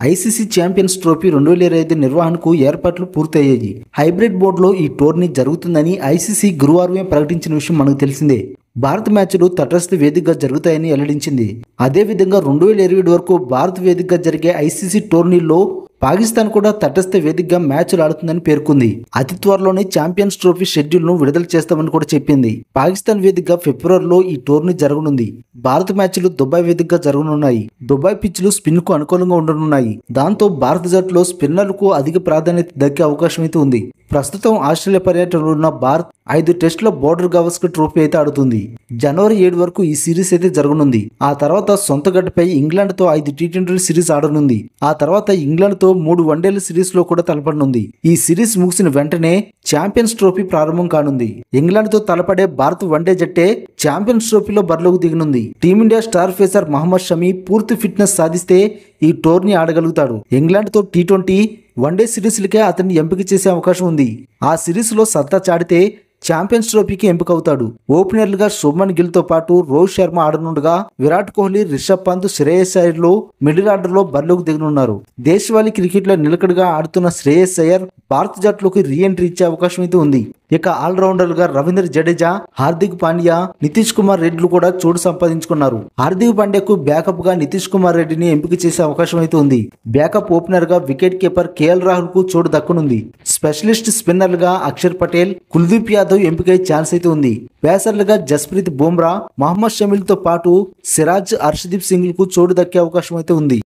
ICC champions trophy 2025 నిర్వహణకు ఏర్పాట్లు పూర్తయ్యాయి. హైబ్రిడ్ మోడ్లో ఈ టోర్నీ జరుగుతుందని ఐసీసీ గురువారమే ప్రకటించిన విషయం మనకు తెలిసిందే. భారత్ మ్యాచ్లు తటస్థ వేదికగా జరుగుతాయని వెల్లడించింది. అదేవిధంగా 2027 వరకు భారత్ వేదికగా జరిగే ఐసీసీ టోర్నీల్లో పాకిస్తాన్ కూడా తటస్థ వేదికగా మ్యాచ్లు ఆడుతుందని పేర్కొంది. అతి త్వరలోనే ఛాంపియన్స్ ట్రోఫీ షెడ్యూల్ ను విడుదల చేస్తామని కూడా చెప్పింది. పాకిస్తాన్ వేదికగా ఫిబ్రవరిలో ఈ టోర్నీ జరగనుంది. భారత మ్యాచ్లు దుబాయ్ వేదికగా జరగనున్నాయి. దుబాయ్ పిచ్లు స్పిన్ కు అనుకూలంగా ఉండనున్నాయి. దాంతో భారత జట్టులో స్పిన్నర్లకు అధిక ప్రాధాన్యత దక్కే అవకాశం అయితే ఉంది. ప్రస్తుతం ఆస్ట్రేలియా పర్యటనలో ఉన్న భారత్ 5 టెస్టుల బోర్డర్ గవాస్కర్ ట్రోఫీ అయితే ఆడుతుంది. జనవరి 7 వరకు ఈ సిరీస్ అయితే జరగనుంది. ఆ తర్వాత సొంత గడ్డపై ఇంగ్లాండ్ తో 5 టీ20 సిరీస్ ఆడనుంది. ఆ తర్వాత ఇంగ్లాండ్ తో 3 వన్డేల సిరీస్ లో కూడా తలపడనుంది. ఈ సిరీస్ ముగిసిన వెంటనే ఛాంపియన్స్ ట్రోఫీ ప్రారంభం కానుంది. ఇంగ్లాండ్ తో తలపడే భారత్ వన్డే జట్టే ఛాంపియన్స్ ట్రోఫీలో బరిలోకి దిగనుంది. Team India star pacer Mohammed Shami పూర్తి ఫిట్నెస్ సాధిస్తే ఈ టోర్నీ ఆడగలుగుతాడు. ఇంగ్లాండ్ తో టీ20 వన్డే సిరీస్లకే అతన్ని ఎంపిక చేసే అవకాశం ఉంది. ఆ సిరీస్ లో సత్తా చాటితే ఛాంపియన్స్ ట్రోఫీకి ఎంపికవుతాడు. ఓపెనర్లుగా శుభ్మన్ గిల్ తో పాటు రోహిత్ శర్మ ఆడనుండగా విరాట్ కోహ్లీ, రిషబ్ పంత్, శ్రేయస్ అయ్యర్ లో మిడిల్ ఆర్డర్ లో బరిలోకి దిగనున్నారు. దేశవాళీ క్రికెట్ లో నిలకడగా ఆడుతున్న శ్రేయస్ అయ్యర్ భారత జట్టులోకి రీ ఎంట్రీ ఇచ్చే అవకాశం అయితే ఉంది. ఇక ఆల్రౌండర్లుగా రవీంద్ర జడేజా, హార్దిక్ పాండ్యా, నితీష్ కుమార్ రెడ్డిలు కూడా చోటు సంపాదించుకున్నారు. హార్దిక్ పాండ్యాకు బ్యాకప్ గా నితీష్ కుమార్ రెడ్డిని ఎంపిక చేసే అవకాశం అయితే ఉంది. బ్యాకప్ ఓపెనర్ గా వికెట్ కీపర్ కేఎల్ రాహుల్ కు చోటు దక్కనుంది. స్పెషలిస్ట్ స్పిన్నర్లుగా అక్షర్ పటేల్, కుల్దీప్ యాదవ్ ఎంపికై ఛాన్స్ అయితే ఉంది. పేసర్లుగా జస్ప్రీత్ బుమ్రా, మహమ్మద్ షమిల్ తో పాటు సిరాజ్, హర్షదీప్ సింగ్ కు చోటు దక్కే అవకాశం అయితే ఉంది.